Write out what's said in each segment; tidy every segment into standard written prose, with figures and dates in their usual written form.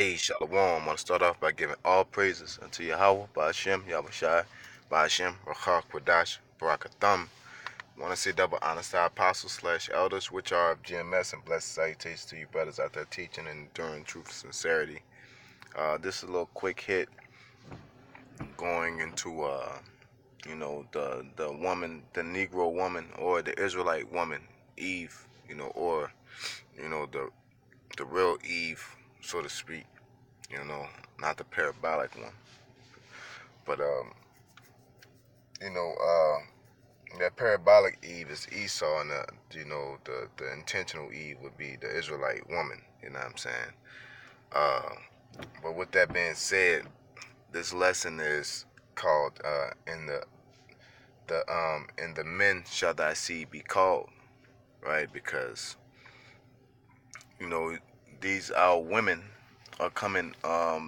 Hey, Shalom. I want to start off by giving all praises unto Yahweh, Ba'ashem, Yahushai, Ba'ashem, Rachak, Quadash, Barakatham. I want to say double honor to our apostles slash elders, which are of GMS, and blessed salutations to you brothers out there teaching and enduring truth and sincerity. This is a little quick hit going into, the woman, the Negro woman, or the Israelite woman, Eve, or, the real Eve, so to speak. Not the parabolic one. But you know, that parabolic Eve is Esau, and the intentional Eve would be the Israelite woman. You know what I'm saying? Uh, but with that being said, this lesson is called in the men shall thy seed be called, right? Because you know these our women are coming are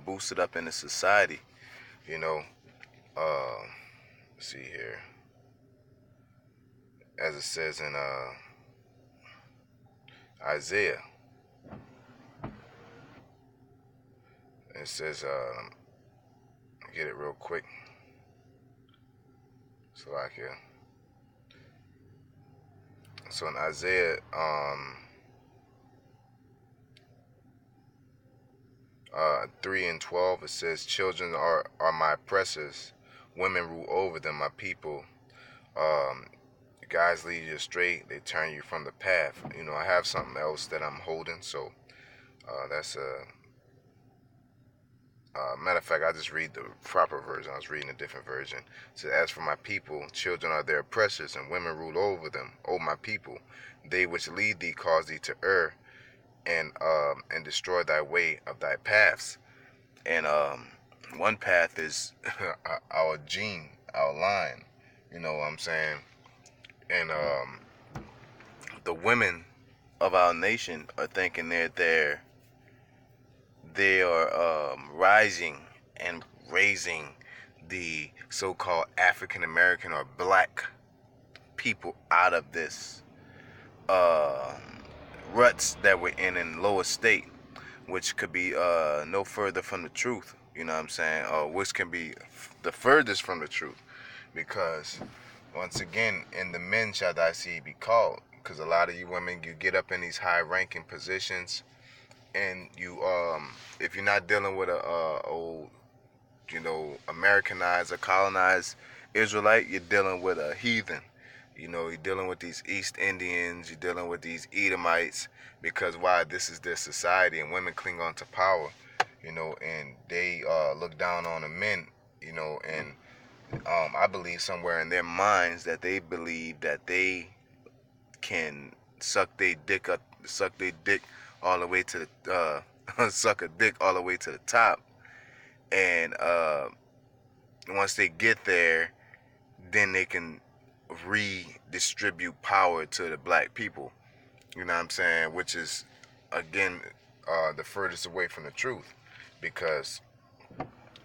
boosted up in the society. You know, uh, let's see here, as it says in Isaiah. It says, get it real quick. So in Isaiah 3:12, it says, children are my oppressors, women rule over them, my people. Guys lead you astray, they turn you from the path. I have something else that I'm holding, so that's a matter of fact, I just read the proper version. I was reading a different version. It says, as for my people, children are their oppressors, and women rule over them. O my people, they which lead thee cause thee to err, and destroy thy way of thy paths. And one path is our gene, our line. You know what I'm saying? And the women of our nation are thinking they are rising and raising the so-called African American or black people out of this uh, ruts that we're in lower state, which could be no further from the truth. You know what I'm saying? Which can be the furthest from the truth, because once again, in the men shall thy seed be called. Because a lot of you women, you get up in these high-ranking positions, and if you're not dealing with a old, Americanized or colonized Israelite, you're dealing with a heathen. You're dealing with these East Indians, you're dealing with these Edomites, because why? This is their society, and women cling on to power, and they look down on the men, and I believe somewhere in their minds that they believe that they can suck their dick all the way to the suck a dick all the way to the top, and once they get there, then they can redistribute power to the black people. You know what I'm saying? Which is again the furthest away from the truth, because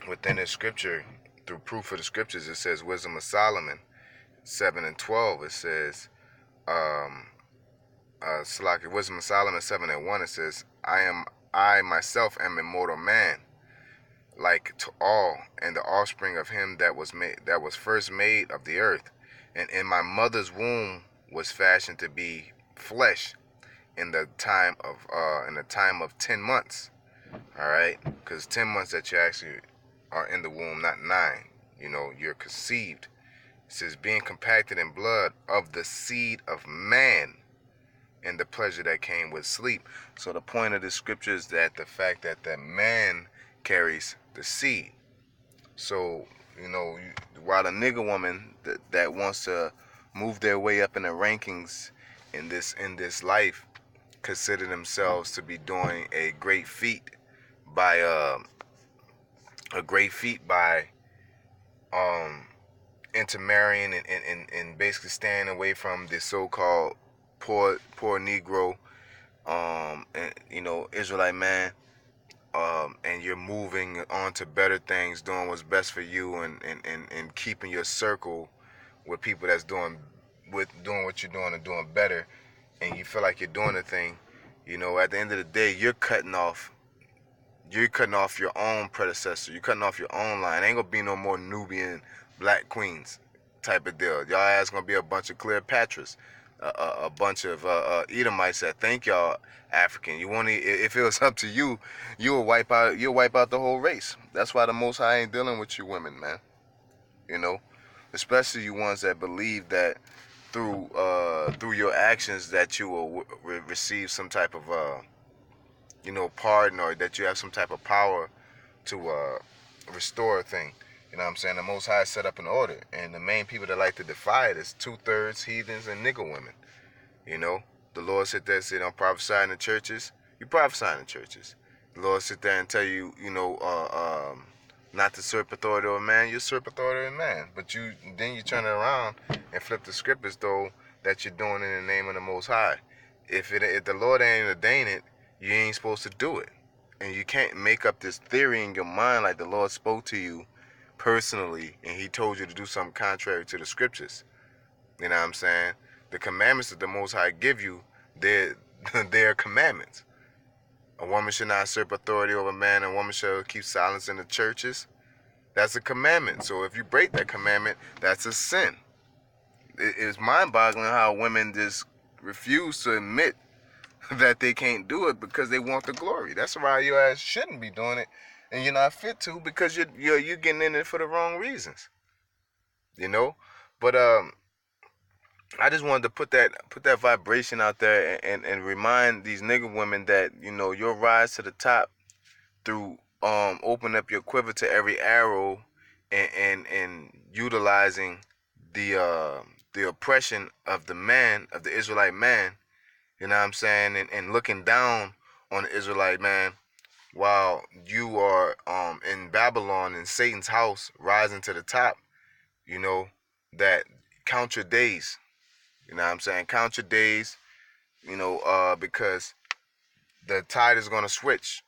within the scripture, through proof of the scriptures, it says Wisdom of Solomon 7:12. It says Wisdom of Solomon 7:1. It says, I myself am a mortal man, like to all, and the offspring of him that was first made of the earth, and in my mother's womb was fashioned to be flesh in the time of 10 months. All right, because 10 months that you actually are in the womb, not 9. You're conceived. It says, being compacted in blood of the seed of man, and the pleasure that came with sleep. So the point of this scripture is that the fact that the man carries the seed. So, while the nigger woman that wants to move their way up in the rankings in this life consider themselves to be doing a great feat by intermarrying and basically staying away from the so-called poor Negro, and Israelite man, and you're moving on to better things, doing what's best for you, and keeping your circle with people that's doing what you're doing and doing better, and you feel like you're doing the thing. At the end of the day, you're cutting off You're cutting off your own predecessor. You're cutting off your own line. Ain't gonna be no more Nubian black queens type of deal. Y'all ass gonna be a bunch of Cleopatras, a bunch of Edomites that think y'all African. You want to? If it was up to you, you'll wipe out the whole race. That's why the Most High ain't dealing with you women, man. You know, especially you ones that believe that through your actions that you will receive some type of pardon, or that you have some type of power to restore a thing. You know what I'm saying? The Most High set up an order, and the main people that like to defy it is 2/3 heathens and nigger women. You know, the Lord sit there and say, don't prophesy in the churches. You prophesy in the churches. The Lord sit there and tell you, not to usurp authority over man. You usurp authority over man. But then you turn it around and flip the script as though that you're doing it in the name of the Most High. If the Lord ain't ordained it, you ain't supposed to do it. And you can't make up this theory in your mind like the Lord spoke to you personally and he told you to do something contrary to the scriptures. You know what I'm saying? The commandments that the Most High give you, they're commandments. A woman should not usurp authority over man. A woman shall keep silence in the churches. That's a commandment. So if you break that commandment, that's a sin. It's mind-boggling how women just refuse to admit that they can't do it because they want the glory. That's why your ass shouldn't be doing it, and you're not fit to, because you're getting in it for the wrong reasons. You know, but I just wanted to put that vibration out there and remind these nigga women that your rise to the top through open up your quiver to every arrow and utilizing the oppression of the Israelite man. You know what I'm saying? And looking down on the Israelite man while you are in Babylon in Satan's house rising to the top, that count your days. You know what I'm saying? Count your days, because the tide is going to switch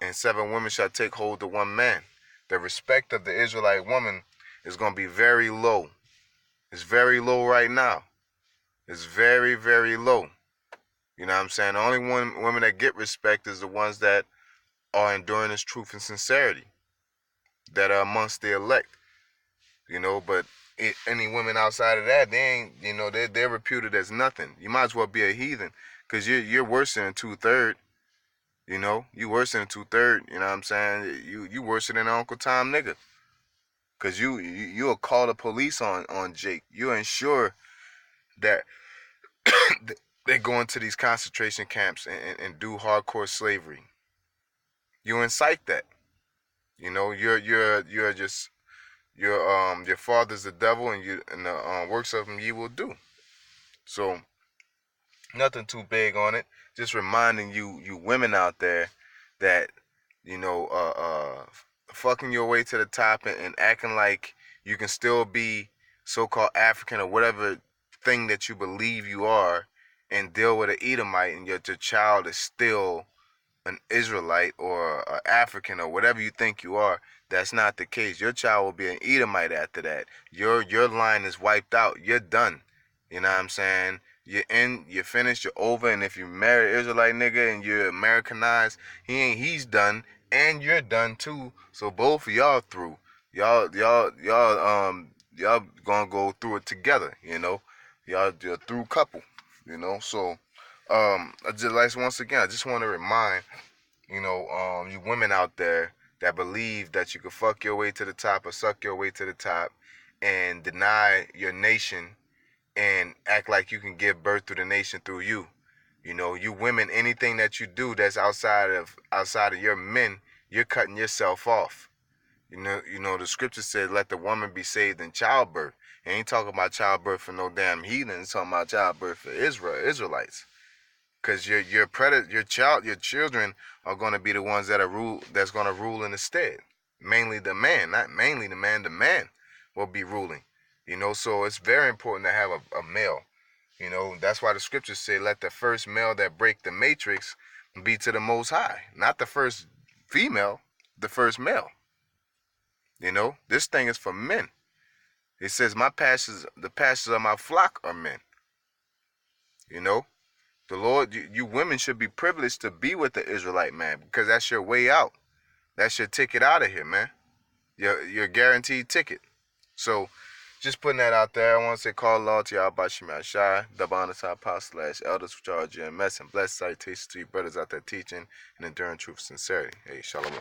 and 7 women shall take hold of 1 man. The respect of the Israelite woman is going to be very low. It's very low right now. It's very, very low. You know what I'm saying? The only women that get respect is the ones that are enduring this truth and sincerity, that are amongst the elect. But any women outside of that, they ain't, they're reputed as nothing. You might as well be a heathen, because you're worse than 2/3. You worse than 2/3. You know what I'm saying? You worse than an Uncle Tom nigga, because you'll call the police on Jake. You ensure that they go into these concentration camps and do hardcore slavery. You incite that. You're just your father's the devil, and the works of him ye will do. So nothing too big on it. Just reminding you women out there that fucking your way to the top and acting like you can still be so-called African or whatever thing that you believe you are, and deal with an Edomite, and your child is still an Israelite or an African or whatever you think you are. That's not the case. Your child will be an Edomite after that. Your line is wiped out. You're done. You know what I'm saying? You're in, you're finished, you're over. And if you marry an Israelite nigga and you're Americanized, he's done, and you're done too. So both of y'all through. Y'all gonna go through it together, You're a through couple, So once again, I just want to remind, you women out there that believe that you can fuck your way to the top or suck your way to the top and deny your nation and act like you can give birth to the nation through you. You women, anything that you do that's outside of your men, you're cutting yourself off. The scripture said, let the woman be saved in childbirth. It ain't talking about childbirth for no damn heathen. It's talking about childbirth for Israelites. Because your children are going to be the ones that's going to rule in the stead. Mainly the man, not mainly the man. The man will be ruling. So it's very important to have a male. That's why the scriptures say, let the first male that break the matrix be to the Most High. Not the first female, the first male. This thing is for men. It says, the pastors of my flock are men. The Lord, you women should be privileged to be with the Israelite man because that's your way out. That's your ticket out of here, man. Your guaranteed ticket. So, just putting that out there. I want to say call law to y'all about Shemai Shai, double honor to our apostles / elders for charge GMS, and blessed citations to you brothers out there teaching and enduring truth and sincerity. Hey, shalom.